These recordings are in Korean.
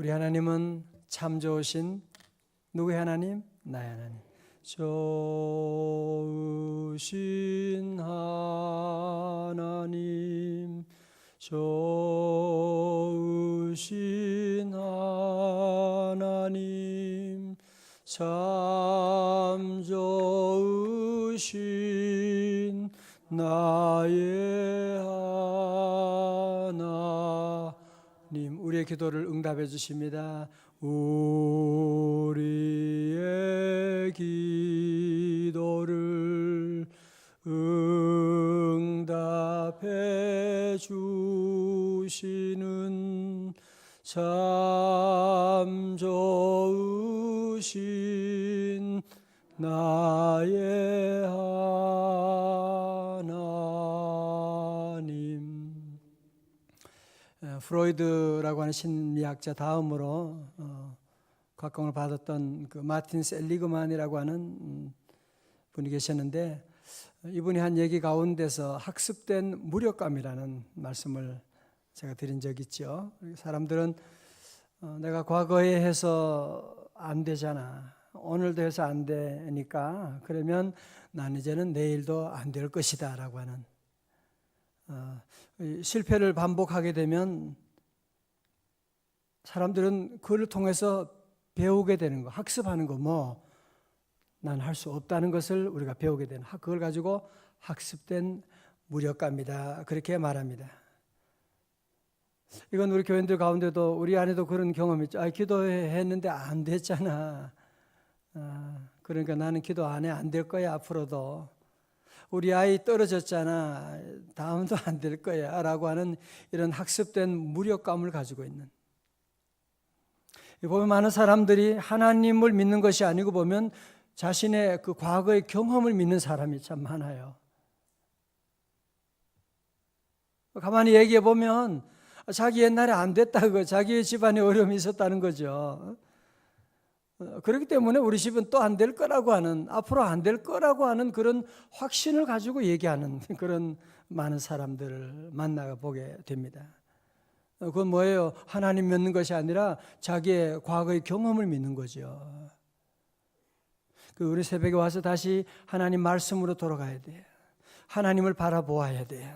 우리 하나님은 참 좋으신 누구의 하나님? 나의 하나님. 좋으신 하나님, 좋으신 하나님, 참 좋으신 나의 하나님. 우리의 기도를 응답해 주십니다. 우리의 기도를 응답해 주시는 참 좋으신 나의 하나님. 프로이드라고 하는 심리학자 다음으로 각광을 받았던 그 마틴 셀리그만이라고 하는 분이 계셨는데, 이분이 한 얘기 가운데서 학습된 무력감이라는 말씀을 제가 드린 적이 있죠. 사람들은 내가 과거에 해서 안 되잖아, 오늘도 해서 안 되니까 그러면 난 이제는 내일도 안 될 것이다 라고 하는, 실패를 반복하게 되면 사람들은 그걸 통해서 배우게 되는 거, 학습하는 거, 난 할 수 없다는 것을 우리가 배우게 되는, 그걸 가지고 학습된 무력감이다, 그렇게 말합니다. 이건 우리 교인들 가운데도, 우리 안에도 그런 경험이 있죠. 기도했는데 안 됐잖아. 그러니까 나는 기도 안 해, 안 될 거야 앞으로도. 우리 아이 떨어졌잖아, 다음도 안 될 거야 라고 하는 이런 학습된 무력감을 가지고 있는, 보면 많은 사람들이 하나님을 믿는 것이 아니고 보면 자신의 그 과거의 경험을 믿는 사람이 참 많아요. 가만히 얘기해 보면 자기 옛날에 안 됐다고, 자기의 집안에 어려움이 있었다는 거죠. 그렇기 때문에 우리 집은 또 안 될 거라고 하는, 앞으로 안 될 거라고 하는 그런 확신을 가지고 얘기하는 그런 많은 사람들을 만나 보게 됩니다. 그건 뭐예요? 하나님 믿는 것이 아니라 자기의 과거의 경험을 믿는 거죠. 우리 새벽에 와서 다시 하나님 말씀으로 돌아가야 돼. 하나님을 바라보아야 돼.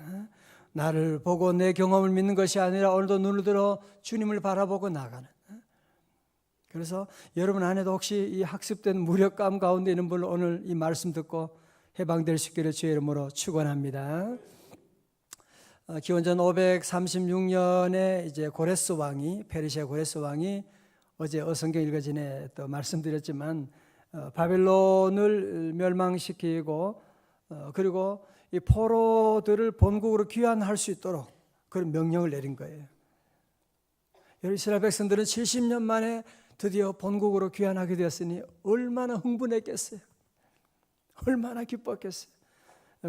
나를 보고 내 경험을 믿는 것이 아니라 오늘도 눈을 들어 주님을 바라보고 나가는. 그래서 여러분 안에도 혹시 이 학습된 무력감 가운데 있는 분, 오늘 이 말씀 듣고 해방될 수 있기를 주의 이름으로 축원합니다. 기원전 536년에 이제 고레스 왕이, 페르시아 고레스 왕이, 어제 어성경 읽어지네 또 말씀드렸지만 바벨론을 멸망시키고 그리고 이 포로들을 본국으로 귀환할 수 있도록 그런 명령을 내린 거예요. 이스라엘 백성들은 70년 만에 드디어 본국으로 귀환하게 되었으니 얼마나 흥분했겠어요. 얼마나 기뻤겠어요.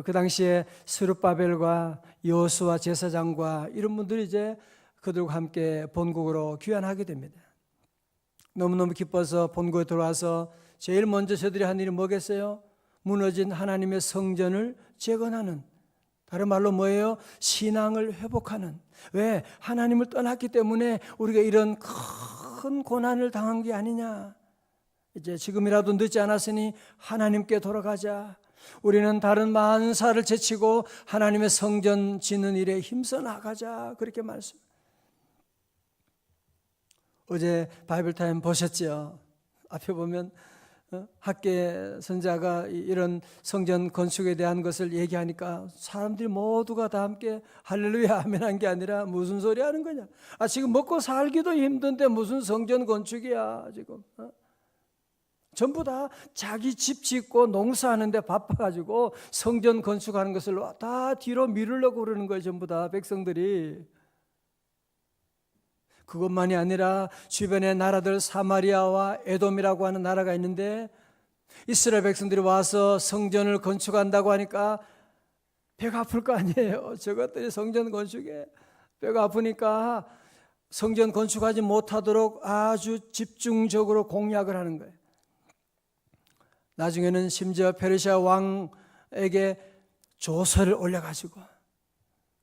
그 당시에 스룹바벨과 여호수아 제사장과 이런 분들이 이제 그들과 함께 본국으로 귀환하게 됩니다. 너무너무 기뻐서 본국에 들어와서 제일 먼저 저들이 한 일이 뭐겠어요? 무너진 하나님의 성전을 재건하는, 다른 말로 뭐예요? 신앙을 회복하는. 왜? 하나님을 떠났기 때문에 우리가 이런 큰 고난을 당한 게 아니냐. 이제 지금이라도 늦지 않았으니 하나님께 돌아가자. 우리는 다른 만사를 제치고 하나님의 성전 짓는 일에 힘써 나가자, 그렇게 말씀. 어제 바이블타임 보셨죠? 앞에 보면 학계 선자가 이런 성전 건축에 대한 것을 얘기하니까 사람들이 모두가 다 함께 할렐루야 아멘 한 게 아니라, 무슨 소리 하는 거냐, 지금 먹고 살기도 힘든데 무슨 성전 건축이야 지금. 전부 다 자기 집 짓고 농사하는데 바빠가지고 성전 건축하는 것을 다 뒤로 미루려고 그러는 거예요. 전부 다 백성들이. 그것만이 아니라 주변의 나라들, 사마리아와 에돔이라고 하는 나라가 있는데, 이스라엘 백성들이 와서 성전을 건축한다고 하니까 배가 아플 거 아니에요. 저것들이 성전 건축에 배가 아프니까 성전 건축하지 못하도록 아주 집중적으로 공략을 하는 거예요. 나중에는 심지어 페르시아 왕에게 조서를 올려가지고,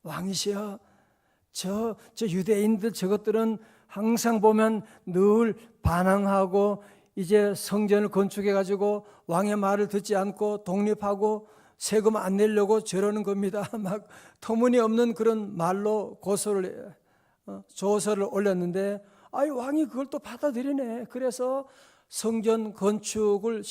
왕이시여, 저 유대인들 저것들은 항상 보면 늘 반항하고 이제 성전을 건축해가지고 왕의 말을 듣지 않고 독립하고 세금 안 내려고 저러는 겁니다. 막 터무니없는 그런 말로 조서를 올렸는데 왕이 그걸 또 받아들이네. 그래서 성전 건축을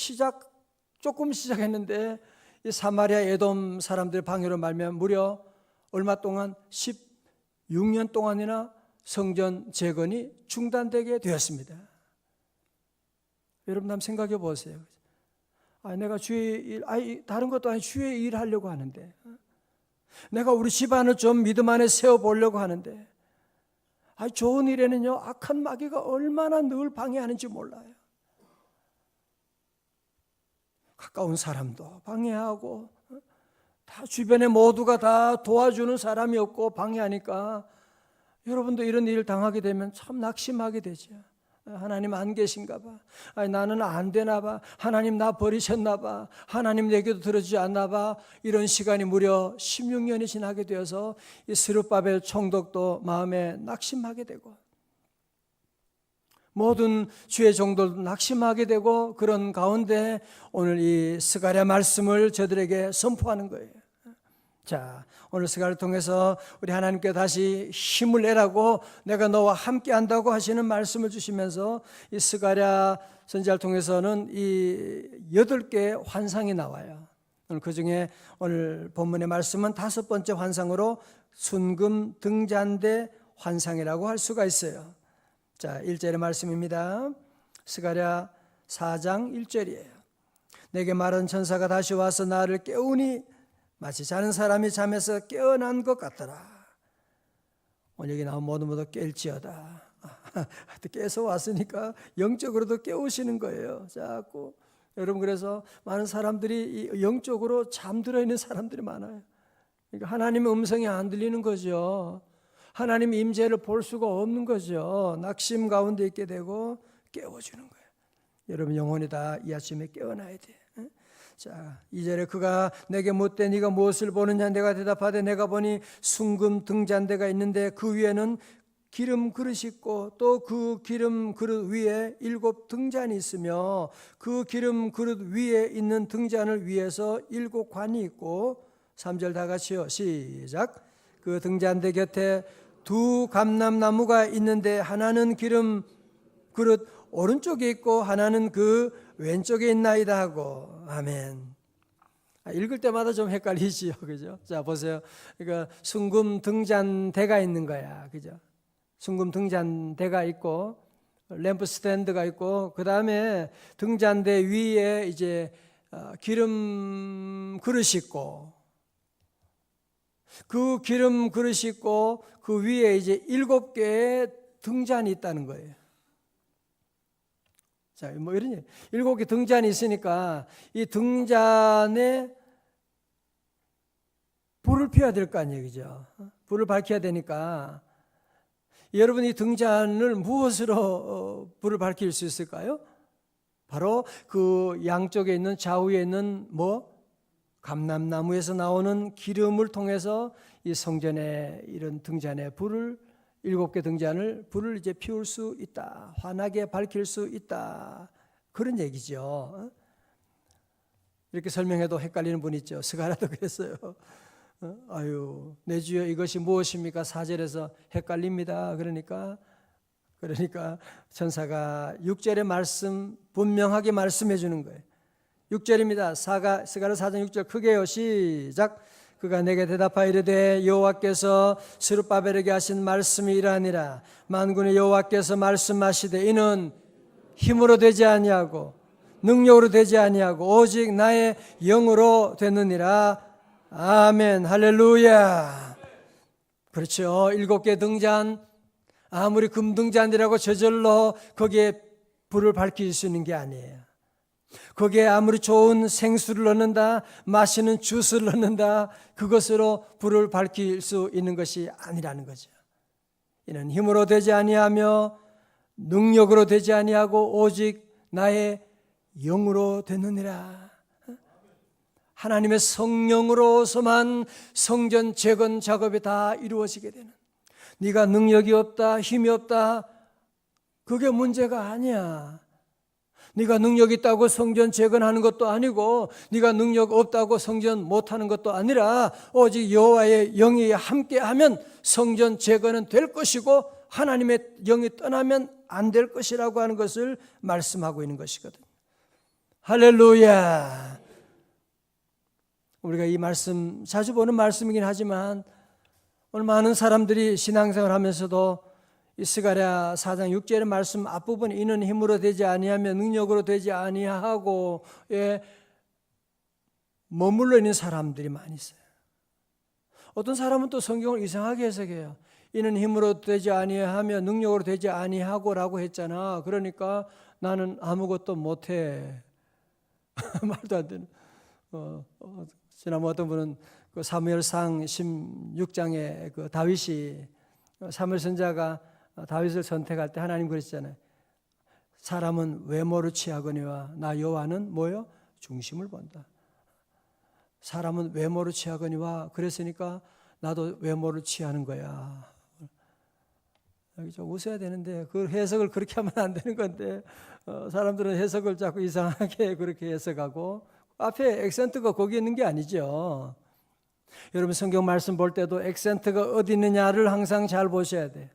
조금 시작했는데 이 사마리아 에돔 사람들의 방해로 말미암아 무려 얼마 동안 16년 동안이나 성전 재건이 중단되게 되었습니다. 여러분 한번 생각해 보세요. 내가 주의 일, 다른 것도 아니고 주의 일 하려고 하는데, 내가 우리 집안을 좀 믿음 안에 세워보려고 하는데, 좋은 일에는요 악한 마귀가 얼마나 늘 방해하는지 몰라요. 가까운 사람도 방해하고 다 주변에 모두가 다 도와주는 사람이 없고 방해하니까 여러분도 이런 일을 당하게 되면 참 낙심하게 되죠. 하나님 안 계신가 봐. 나는 안 되나 봐. 하나님 나 버리셨나 봐. 하나님 내 기도 들어주지 않나 봐. 이런 시간이 무려 16년이 지나게 되어서 이 스룹바벨 총독도 마음에 낙심하게 되고 모든 주의 종들도 낙심하게 되고 그런 가운데 오늘 이 스가랴 말씀을 저들에게 선포하는 거예요. 자, 오늘 스가랴를 통해서 우리 하나님께 다시 힘을 내라고 내가 너와 함께 한다고 하시는 말씀을 주시면서 이 스가랴 선지자를 통해서는 이 8개의 환상이 나와요. 그 중에 오늘 본문의 말씀은 5번째 환상으로 순금 등잔대 환상이라고 할 수가 있어요. 자, 1절의 말씀입니다. 스가랴 4장 1절이에요. 내게 말한 천사가 다시 와서 나를 깨우니 마치 자는 사람이 잠에서 깨어난 것 같더라. 오늘 여기 나온 모두 깰지어다. 깨서 왔으니까 영적으로도 깨우시는 거예요. 자꾸 여러분, 그래서 많은 사람들이 영적으로 잠들어 있는 사람들이 많아요. 그러니까 하나님의 음성이 안 들리는 거죠. 하나님의 임재를 볼 수가 없는 거죠. 낙심 가운데 있게 되고 깨워주는 거예요. 여러분 영혼이 다 이 아침에 깨어나야 돼. 자, 2절에 그가 내게 묻되 네가 무엇을 보느냐? 내가 대답하되 내가 보니 순금 등잔대가 있는데 그 위에는 기름 그릇이 있고 또 그 기름 그릇 위에 7 등잔이 있으며 그 기름 그릇 위에 있는 등잔을 위에서 7 관이 있고 3절 다 같이요. 시작. 그 등잔대 곁에 2 감람나무가 있는데 하나는 기름 그릇 오른쪽에 있고 하나는 그 왼쪽에 있나이다 하고. 아멘. 읽을 때마다 좀 헷갈리지요, 그죠? 자, 보세요. 그러니까 순금 등잔대가 있는 거야, 그죠? 순금 등잔대가 있고 램프 스탠드가 있고 그 다음에 등잔대 위에 이제 기름 그릇이 있고 그 기름 그릇이 있고 그 위에 이제 7개의 등잔이 있다는 거예요. 자, 뭐 이런 7개 등잔이 있으니까 이 등잔에 불을 피워야 될 거 아니에요, 그죠? 불을 밝혀야 되니까 여러분 이 등잔을 무엇으로 불을 밝힐 수 있을까요? 바로 그 양쪽에 있는 좌우에 있는 감람나무에서 나오는 기름을 통해서 이 성전에 이런 등잔에 불을 7개 등잔을 불을 이제 피울 수 있다. 환하게 밝힐 수 있다. 그런 얘기죠. 이렇게 설명해도 헷갈리는 분 있죠. 스가랴도 그랬어요. 아유, 내 주여 이것이 무엇입니까? 4절에서 헷갈립니다. 그러니까 천사가 6절의 말씀 분명하게 말씀해 주는 거예요. 6절입니다. 스가랴 4장 6절 크게요. 시작. 그가 내게 대답하여 이르되 여호와께서 스룹바벨에게 하신 말씀이 이러하니라. 만군의 여호와께서 말씀하시되 이는 힘으로 되지 아니하고 능력으로 되지 아니하고 오직 나의 영으로 되느니라. 아멘. 할렐루야. 그렇죠. 7개 등잔, 아무리 금등잔이라고 저절로 거기에 불을 밝힐 수 있는 게 아니에요. 거기에 아무리 좋은 생수를 넣는다, 마시는 주스를 넣는다, 그것으로 불을 밝힐 수 있는 것이 아니라는 거죠. 이는 힘으로 되지 아니하며 능력으로 되지 아니하고 오직 나의 영으로 되느니라. 하나님의 성령으로서만 성전 재건 작업이 다 이루어지게 되는, 네가 능력이 없다, 힘이 없다, 그게 문제가 아니야. 네가 능력 있다고 성전 재건하는 것도 아니고 네가 능력 없다고 성전 못하는 것도 아니라 오직 여호와의 영이 함께하면 성전 재건은 될 것이고 하나님의 영이 떠나면 안 될 것이라고 하는 것을 말씀하고 있는 것이거든. 할렐루야. 우리가 이 말씀 자주 보는 말씀이긴 하지만 오늘 많은 사람들이 신앙생활 하면서도 이 스가랴 4장 6절의 말씀 앞부분에 이는 힘으로 되지 아니하며 능력으로 되지 아니하고에 머물러 있는 사람들이 많이 있어요. 어떤 사람은 또 성경을 이상하게 해석해요. 이는 힘으로 되지 아니하며 능력으로 되지 아니하고라고 했잖아. 그러니까 나는 아무것도 못해. 말도 안 되는. 지난번 어떤 분은 그 사무엘상 16장에 그 다윗이 사무엘 선지자가 다윗을 선택할 때 하나님 그랬잖아요. 사람은 외모를 취하거니와 나 여호와는 뭐요? 중심을 본다. 사람은 외모를 취하거니와 그랬으니까 나도 외모를 취하는 거야. 여기 좀 웃어야 되는데 그 해석을 그렇게 하면 안 되는 건데 사람들은 해석을 자꾸 이상하게 그렇게 해석하고 앞에 액센트가 거기 있는 게 아니죠. 여러분 성경 말씀 볼 때도 액센트가 어디 있느냐를 항상 잘 보셔야 돼요.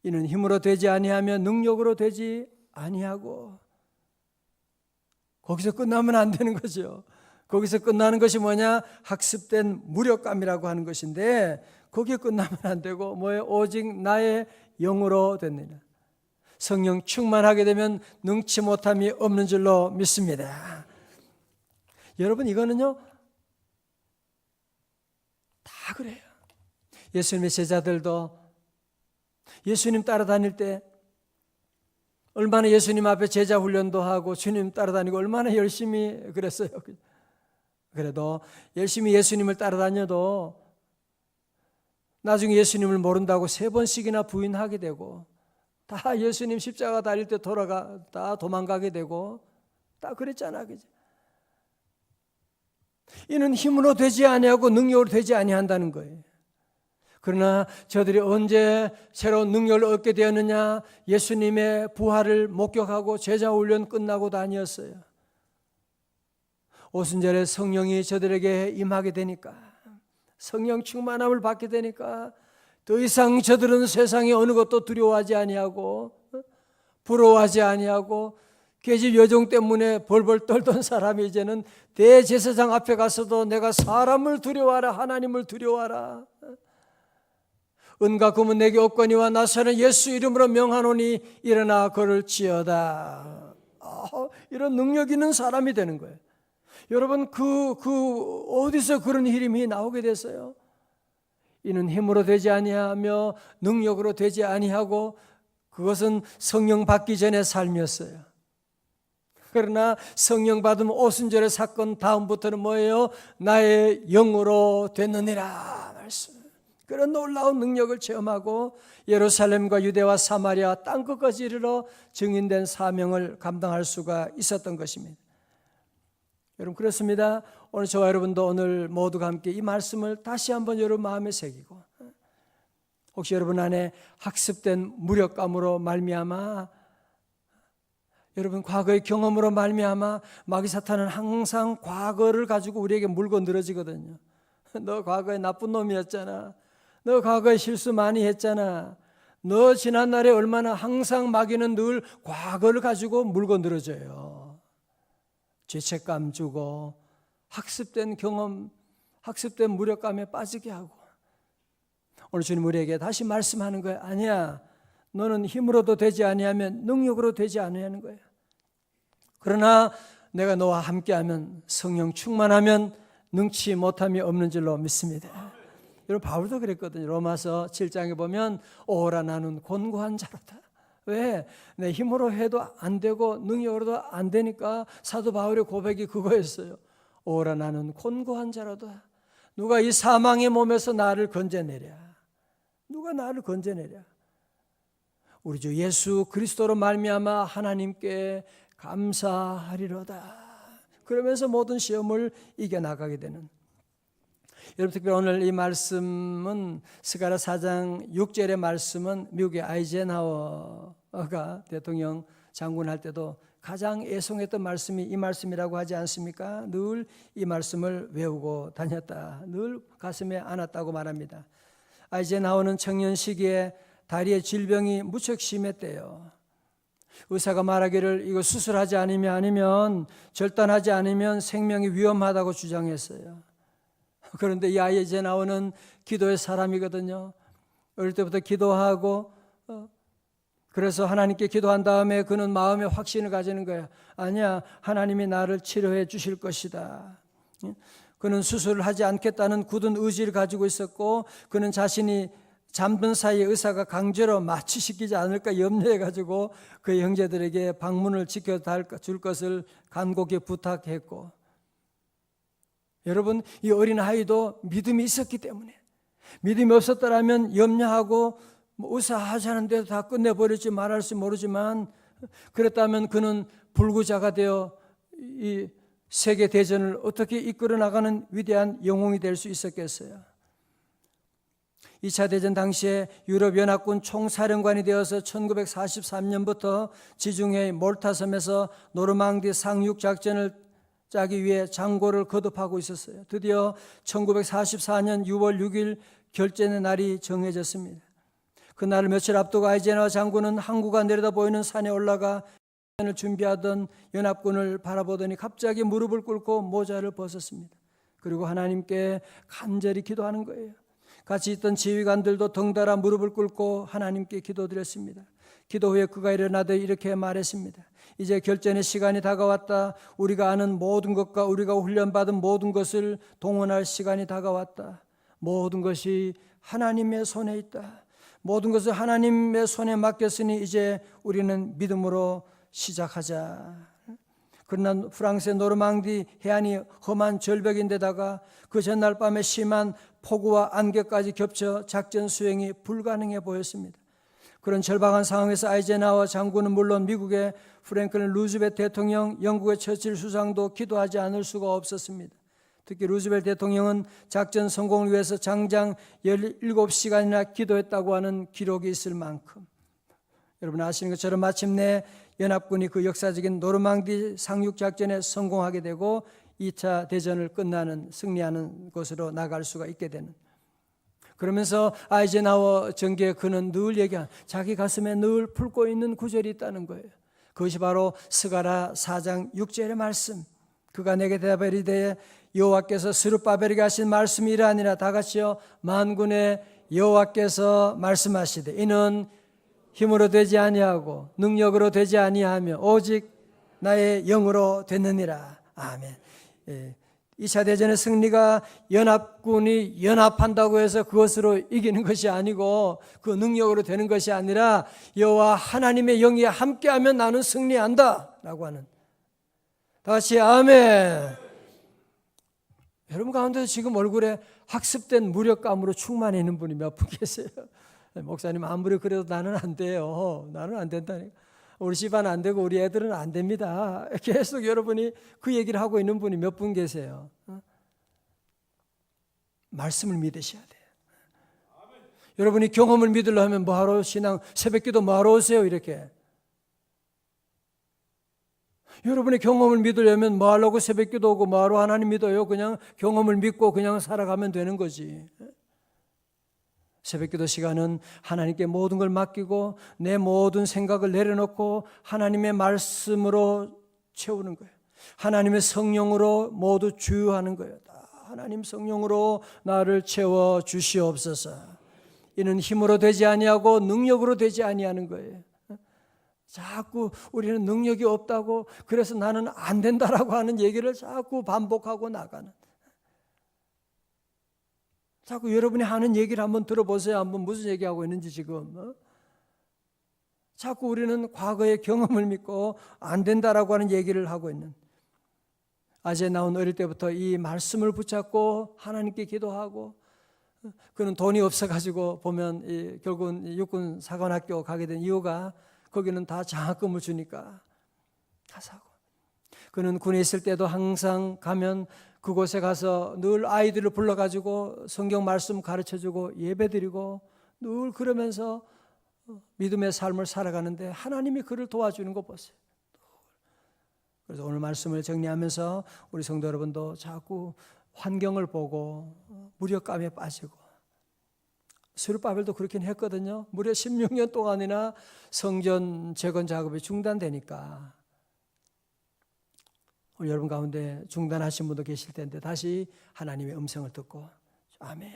이는 힘으로 되지 아니하며 능력으로 되지 아니하고 거기서 끝나면 안 되는 거죠. 거기서 끝나는 것이 뭐냐? 학습된 무력감이라고 하는 것인데 거기에 끝나면 안 되고 뭐예요? 오직 나의 영으로 됐느냐. 성령 충만하게 되면 능치 못함이 없는 줄로 믿습니다. 여러분 이거는요 다 그래요. 예수님의 제자들도 예수님 따라다닐 때 얼마나 예수님 앞에 제자 훈련도 하고 주님 따라다니고 얼마나 열심히 그랬어요. 그래도 열심히 예수님을 따라다녀도 나중에 예수님을 모른다고 3번씩이나 부인하게 되고 다 예수님 십자가 달릴 때 다 도망가게 되고 다 그랬잖아. 그죠? 이는 힘으로 되지 아니하고 능력으로 되지 아니한다는 거예요. 그러나 저들이 언제 새로운 능력을 얻게 되었느냐? 예수님의 부활을 목격하고 제자 훈련 끝나고 다니었어요. 오순절에 성령이 저들에게 임하게 되니까 성령 충만함을 받게 되니까 더 이상 저들은 세상에 어느 것도 두려워하지 아니하고 부러워하지 아니하고 계집 여종 때문에 벌벌 떨던 사람이 이제는 대제사장 앞에 가서도 내가 사람을 두려워하라 하나님을 두려워하라. 은과 금은 내게 없거니와 나사는 예수 이름으로 명하노니 일어나 걸을지어다. 이런 능력 있는 사람이 되는 거예요. 여러분 어디서 그런 힘이 나오게 됐어요? 이는 힘으로 되지 아니하며 능력으로 되지 아니하고 그것은 성령 받기 전의 삶이었어요. 그러나 성령 받으면 오순절의 사건 다음부터는 뭐예요? 나의 영으로 됐느니라 말씀. 그런 놀라운 능력을 체험하고 예루살렘과 유대와 사마리아 땅끝까지 이르러 증인된 사명을 감당할 수가 있었던 것입니다. 여러분 그렇습니다. 오늘 저와 여러분도 오늘 모두가 함께 이 말씀을 다시 한번 여러분 마음에 새기고 혹시 여러분 안에 학습된 무력감으로 말미암아 여러분 과거의 경험으로 말미암아 마귀 사탄은 항상 과거를 가지고 우리에게 물고 늘어지거든요. 너 과거에 나쁜 놈이었잖아. 너 과거에 실수 많이 했잖아. 너 지난날에 얼마나 항상 마귀는 늘 과거를 가지고 물고 늘어져요. 죄책감 주고 학습된 경험, 학습된 무력감에 빠지게 하고 오늘 주님 우리에게 다시 말씀하는 거예요. 아니야. 너는 힘으로도 되지 아니하면 능력으로 되지 아니하는 거야. 그러나 내가 너와 함께하면 성령 충만하면 능치 못함이 없는 줄로 믿습니다. 여러분 바울도 그랬거든요. 로마서 7장에 보면 오라 나는 곤고한 자로다. 왜? 내 힘으로 해도 안 되고 능력으로도 안 되니까 사도 바울의 고백이 그거였어요. 오라 나는 곤고한 자로다. 누가 이 사망의 몸에서 나를 건져내랴. 누가 나를 건져내랴. 우리 주 예수 그리스도로 말미암아 하나님께 감사하리로다. 그러면서 모든 시험을 이겨나가게 되는 여러분 특별히 오늘 이 말씀은 스가랴 4장 6절의 말씀은 미국의 아이젠하워가 대통령 장군 할 때도 가장 애송했던 말씀이 이 말씀이라고 하지 않습니까? 늘 이 말씀을 외우고 다녔다. 늘 가슴에 안았다고 말합니다. 아이젠하워는 청년 시기에 다리의 질병이 무척 심했대요. 의사가 말하기를 이거 수술하지 않으면 아니면 절단하지 않으면 생명이 위험하다고 주장했어요. 그런데 이 아이젠하워는 기도의 사람이거든요. 어릴 때부터 기도하고 그래서 하나님께 기도한 다음에 그는 마음에 확신을 가지는 거예요. 아니야, 하나님이 나를 치료해 주실 것이다. 그는 수술을 하지 않겠다는 굳은 의지를 가지고 있었고 그는 자신이 잠든 사이에 의사가 강제로 마취시키지 않을까 염려해가지고 그 형제들에게 방문을 지켜줄 것을 간곡히 부탁했고, 여러분 이 어린아이도 믿음이 있었기 때문에, 믿음이 없었더라면 염려하고 의사 하자는 데도 다 끝내버릴지 말할지 모르지만, 그랬다면 그는 불구자가 되어 이 세계 대전을 어떻게 이끌어 나가는 위대한 영웅이 될 수 있었겠어요. 2차 대전 당시에 유럽연합군 총사령관이 되어서 1943년부터 지중해 몰타섬에서 노르망디 상륙작전을 짜기 위해 장고를 거듭하고 있었어요. 드디어 1944년 6월 6일 결전의 날이 정해졌습니다. 그날을 며칠 앞두고 아이젠하워 장군은 항구가 내려다 보이는 산에 올라가 을 준비하던 연합군을 바라보더니 갑자기 무릎을 꿇고 모자를 벗었습니다. 그리고 하나님께 간절히 기도하는 거예요. 같이 있던 지휘관들도 덩달아 무릎을 꿇고 하나님께 기도드렸습니다. 기도 후에 그가 일어나더 이렇게 말했습니다. 이제 결전의 시간이 다가왔다. 우리가 아는 모든 것과 우리가 훈련받은 모든 것을 동원할 시간이 다가왔다. 모든 것이 하나님의 손에 있다. 모든 것을 하나님의 손에 맡겼으니 이제 우리는 믿음으로 시작하자. 그러나 프랑스의 노르망디 해안이 험한 절벽인데다가 그 전날 밤에 심한 폭우와 안개까지 겹쳐 작전 수행이 불가능해 보였습니다. 그런 절박한 상황에서 아이젠하워 장군은 물론 미국의 프랭클린 루즈벨트 대통령, 영국의 처칠 수상도 기도하지 않을 수가 없었습니다. 특히 루즈벨트 대통령은 작전 성공을 위해서 장장 17시간이나 기도했다고 하는 기록이 있을 만큼, 여러분 아시는 것처럼 마침내 연합군이 그 역사적인 노르망디 상륙작전에 성공하게 되고 2차 대전을 끝나는, 승리하는 곳으로 나갈 수가 있게 되는, 그러면서 아이젠하워 정기에 그는 늘 얘기한 자기 가슴에 늘 품고 있는 구절이 있다는 거예요. 그것이 바로 스가랴 4장 6절의 말씀. 그가 내게 대답하여 이르되 여호와께서 스룹바벨에게 하신 말씀이 이러하니라. 다 같이요. 만군의 여호와께서 말씀하시되 이는 힘으로 되지 아니하고 능력으로 되지 아니하며 오직 나의 영으로 됐느니라. 아멘. 2차 대전의 승리가 연합군이 연합한다고 해서 그것으로 이기는 것이 아니고 그 능력으로 되는 것이 아니라 여호와 하나님의 영이 함께하면 나는 승리한다 라고 하는, 다시 아멘. 여러분 가운데서 지금 얼굴에 학습된 무력감으로 충만해 있는 분이 몇 분 계세요? 목사님 아무리 그래도 나는 안 돼요. 나는 안 된다니까. 우리 집안 안 되고 우리 애들은 안 됩니다. 계속 여러분이 그 얘기를 하고 있는 분이 몇 분 계세요. 말씀을 믿으셔야 돼요. 여러분이 경험을 믿으려면 뭐하러 신앙 새벽기도 뭐하러 오세요 이렇게. 여러분의 경험을 믿으려면 뭐하려고 새벽기도 오고 뭐하러 하나님 믿어요. 그냥 경험을 믿고 그냥 살아가면 되는 거지. 새벽기도 시간은 하나님께 모든 걸 맡기고 내 모든 생각을 내려놓고 하나님의 말씀으로 채우는 거예요. 하나님의 성령으로 모두 주유하는 거예요. 하나님 성령으로 나를 채워 주시옵소서. 이는 힘으로 되지 아니하고 능력으로 되지 아니하는 거예요. 자꾸 우리는 능력이 없다고, 그래서 나는 안 된다라고 하는 얘기를 자꾸 반복하고 나가는, 자꾸 여러분이 하는 얘기를 한번 들어보세요. 한번 무슨 얘기하고 있는지 지금. 자꾸 우리는 과거의 경험을 믿고 안 된다라고 하는 얘기를 하고 있는, 아재 나온 어릴 때부터 이 말씀을 붙잡고 하나님께 기도하고, 그는 돈이 없어가지고 보면 결국은 육군 사관학교 가게 된 이유가 거기는 다 장학금을 주니까 다 사고, 그는 군에 있을 때도 항상 가면 그곳에 가서 늘 아이들을 불러가지고 성경 말씀 가르쳐주고 예배드리고 늘 그러면서 믿음의 삶을 살아가는데 하나님이 그를 도와주는 거 보세요. 그래서 오늘 말씀을 정리하면서 우리 성도 여러분도 자꾸 환경을 보고 무력감에 빠지고, 스룹바벨도 그렇긴 했거든요. 무려 16년 동안이나 성전 재건 작업이 중단되니까 오늘 여러분 가운데 중단하신 분도 계실 텐데 다시 하나님의 음성을 듣고 아멘,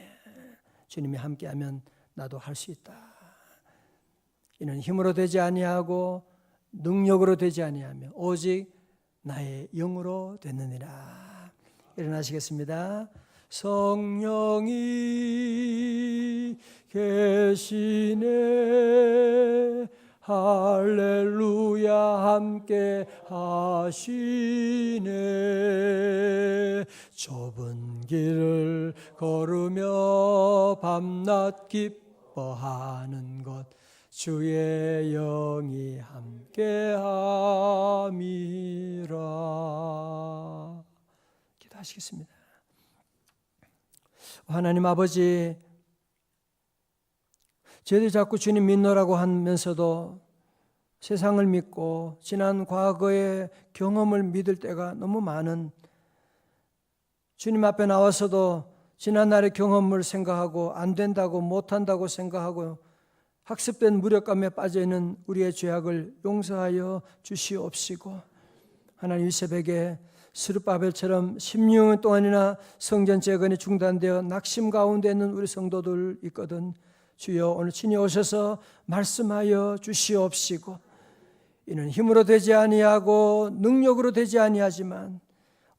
주님이 함께하면 나도 할 수 있다. 이는 힘으로 되지 아니하고 능력으로 되지 아니하며 오직 나의 영으로 됐느니라. 일어나시겠습니다. 성령이 계시네 할렐루야 함께 하시네. 좁은 길을 걸으며 밤낮 기뻐하는 것 주의 영이 함께함이라. 기도하시겠습니다. 하나님 아버지, 저희들이 자꾸 주님 믿노라고 하면서도 세상을 믿고 지난 과거의 경험을 믿을 때가 너무 많은, 주님 앞에 나와서도 지난날의 경험을 생각하고 안 된다고 못한다고 생각하고 학습된 무력감에 빠져있는 우리의 죄악을 용서하여 주시옵시고, 하나님 이 새벽에 스룹바벨처럼 16년 동안이나 성전 재건이 중단되어 낙심 가운데 있는 우리 성도들 있거든. 주여 오늘 친히 오셔서 말씀하여 주시옵시고, 이는 힘으로 되지 아니하고 능력으로 되지 아니하지만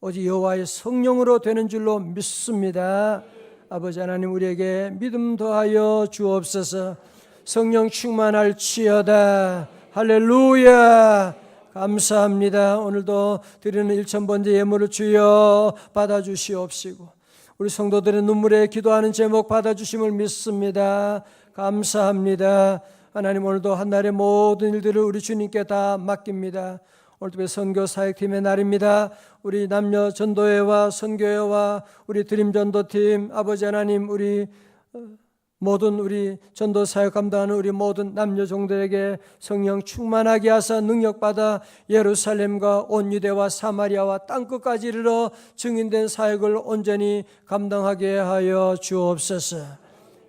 오직 여호와의 성령으로 되는 줄로 믿습니다. 아버지 하나님, 우리에게 믿음 더하여 주옵소서. 성령 충만할지어다. 할렐루야. 감사합니다. 오늘도 드리는 1000번째 예물을 주여 받아주시옵시고, 우리 성도들의 눈물에 기도하는 제목 받아주심을 믿습니다. 감사합니다. 하나님, 오늘도 한날의 모든 일들을 우리 주님께 다 맡깁니다. 오늘도 선교 사역팀의 날입니다. 우리 남녀 전도회와 선교회와 우리 드림 전도팀, 아버지 하나님, 우리 모든 우리 전도 사역 감당하는 우리 모든 남녀 종들에게 성령 충만하게 하사 능력받아 예루살렘과 온 유대와 사마리아와 땅끝까지 이르러 증인된 사역을 온전히 감당하게 하여 주옵소서.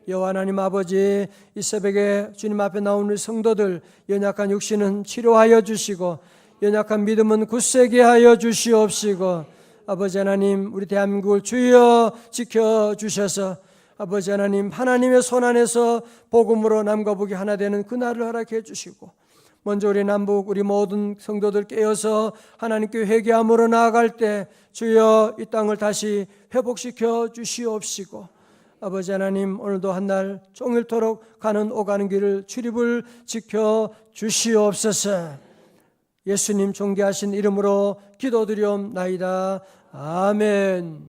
여호와 하나님 아버지, 이 새벽에 주님 앞에 나온 우리 성도들, 연약한 육신은 치료하여 주시고 연약한 믿음은 굳세게 하여 주시옵시고, 아버지 하나님, 우리 대한민국을 주여 지켜주셔서 아버지 하나님, 하나님의 손 안에서 복음으로 남과 북이 하나 되는 그날을 허락해 주시고, 먼저 우리 남북 우리 모든 성도들 깨어서 하나님께 회개함으로 나아갈 때 주여 이 땅을 다시 회복시켜 주시옵시고, 아버지 하나님, 오늘도 한날 종일토록 가는 오가는 길을 출입을 지켜 주시옵소서. 예수님 존귀하신 이름으로 기도드리옵나이다. 아멘.